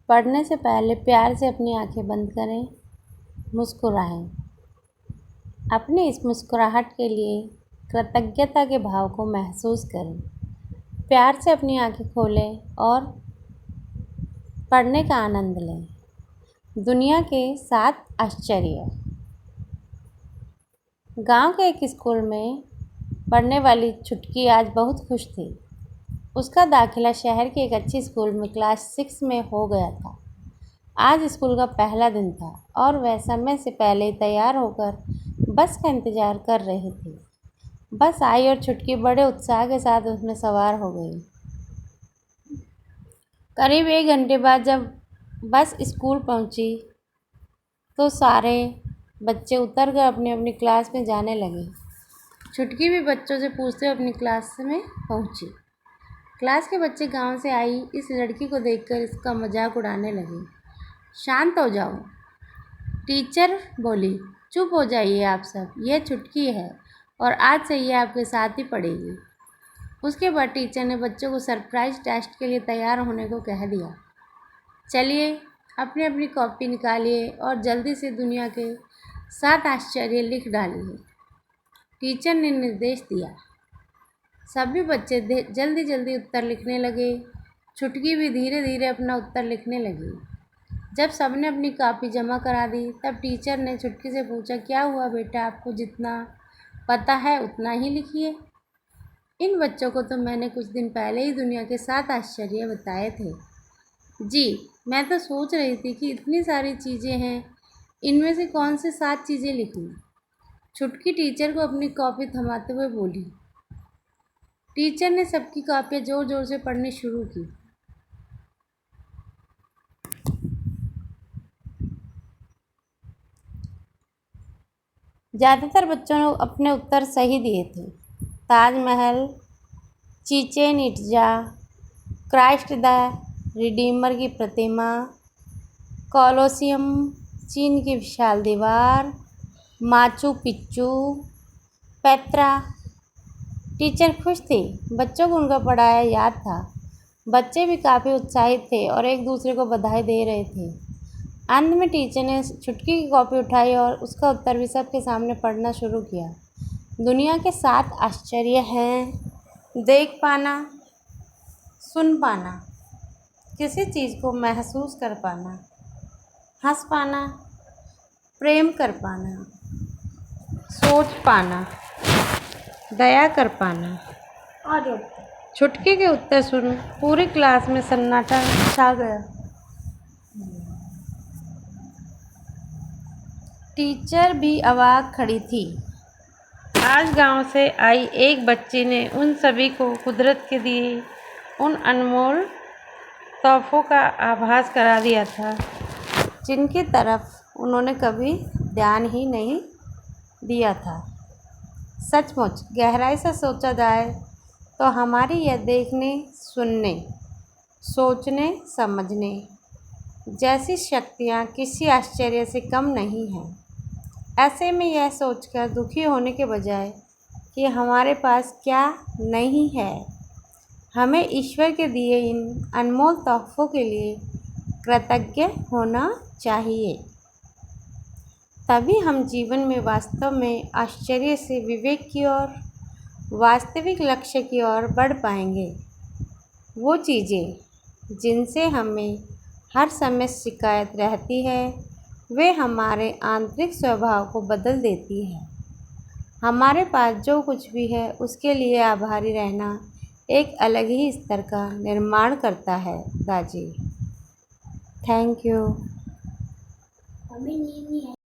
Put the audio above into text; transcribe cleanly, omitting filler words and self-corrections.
पढ़ने से पहले प्यार से अपनी आंखें बंद करें, मुस्कुराएं। अपनी इस मुस्कुराहट के लिए कृतज्ञता के भाव को महसूस करें। प्यार से अपनी आंखें खोलें और पढ़ने का आनंद लें। दुनिया के 7 आश्चर्य। गांव के एक स्कूल में पढ़ने वाली छुटकी आज बहुत खुश थी। उसका दाखिला शहर के एक अच्छी स्कूल में क्लास 6 में हो गया था। आज स्कूल का पहला दिन था और वह समय से पहले ही तैयार होकर बस का इंतज़ार कर रही थी। बस आई और छुटकी बड़े उत्साह के साथ उसमें सवार हो गई। करीब 1 घंटे बाद जब बस स्कूल पहुंची तो सारे बच्चे उतर कर अपनी अपनी क्लास में जाने लगे। छुटकी भी बच्चों से पूछते हुए अपनी क्लास में पहुंची। क्लास के बच्चे गांव से आई इस लड़की को देखकर इसका मजाक उड़ाने लगे। शांत हो जाओ, टीचर बोली। चुप हो जाइए आप सब, यह छुटकी है और आज से ये आपके साथ ही पढ़ेगी। उसके बाद टीचर ने बच्चों को सरप्राइज टेस्ट के लिए तैयार होने को कह दिया। चलिए अपनी अपनी कॉपी निकालिए और जल्दी से दुनिया के 7 आश्चर्य लिख डालिए, टीचर ने निर्देश दिया। सभी बच्चे जल्दी जल्दी उत्तर लिखने लगे। छुटकी भी धीरे धीरे अपना उत्तर लिखने लगी। जब सबने अपनी कॉपी जमा करा दी तब टीचर ने छुटकी से पूछा, क्या हुआ बेटा, आपको जितना पता है उतना ही लिखिए। इन बच्चों को तो मैंने कुछ दिन पहले ही दुनिया के 7 आश्चर्य बताए थे। जी, मैं तो सोच रही थी कि इतनी सारी चीज़ें हैं, इनमें से कौन से 7 चीज़ें लिखूं। छुटकी टीचर को अपनी कॉपी थमाते हुए बोली। टीचर ने सबकी कॉपियाँ ज़ोर ज़ोर से पढ़नी शुरू की। ज़्यादातर बच्चों ने अपने उत्तर सही दिए थे। Taj Mahal, Chichen Itza, Christ the Redeemer की प्रतिमा, कोलोसियम, चीन की विशाल दीवार, माचू पिच्चू, पेत्रा। टीचर खुश थी, बच्चों को उनका पढ़ाया याद था। बच्चे भी काफ़ी उत्साहित थे और एक दूसरे को बधाई दे रहे थे। अंत में टीचर ने छुटकी की कॉपी उठाई और उसका उत्तर भी सबके सामने पढ़ना शुरू किया। दुनिया के 7 आश्चर्य हैं: देख पाना, सुन पाना, किसी चीज़ को महसूस कर पाना, हंस पाना, प्रेम कर पाना, सोच पाना, दया कर पाना। और छुटकी के उत्तर सुन पूरी क्लास में सन्नाटा छा गया। टीचर भी अवाक खड़ी थी। आज गांव से आई एक बच्ची ने उन सभी को कुदरत के दिए उन अनमोल तोहफों का आभास करा दिया था जिनकी तरफ उन्होंने कभी ध्यान ही नहीं दिया था। सचमुच गहराई से सोचा जाए तो हमारी यह देखने, सुनने, सोचने, समझने जैसी शक्तियाँ किसी आश्चर्य से कम नहीं हैं। ऐसे में यह सोचकर दुखी होने के बजाय कि हमारे पास क्या नहीं है, हमें ईश्वर के दिए इन अनमोल तोहफ़ों के लिए कृतज्ञ होना चाहिए। तभी हम जीवन में वास्तव में आश्चर्य से विवेक की ओर, वास्तविक लक्ष्य की ओर बढ़ पाएंगे। वो चीज़ें जिनसे हमें हर समय शिकायत रहती है, वे हमारे आंतरिक स्वभाव को बदल देती है। हमारे पास जो कुछ भी है उसके लिए आभारी रहना एक अलग ही स्तर का निर्माण करता है। दाजी, थैंक यू।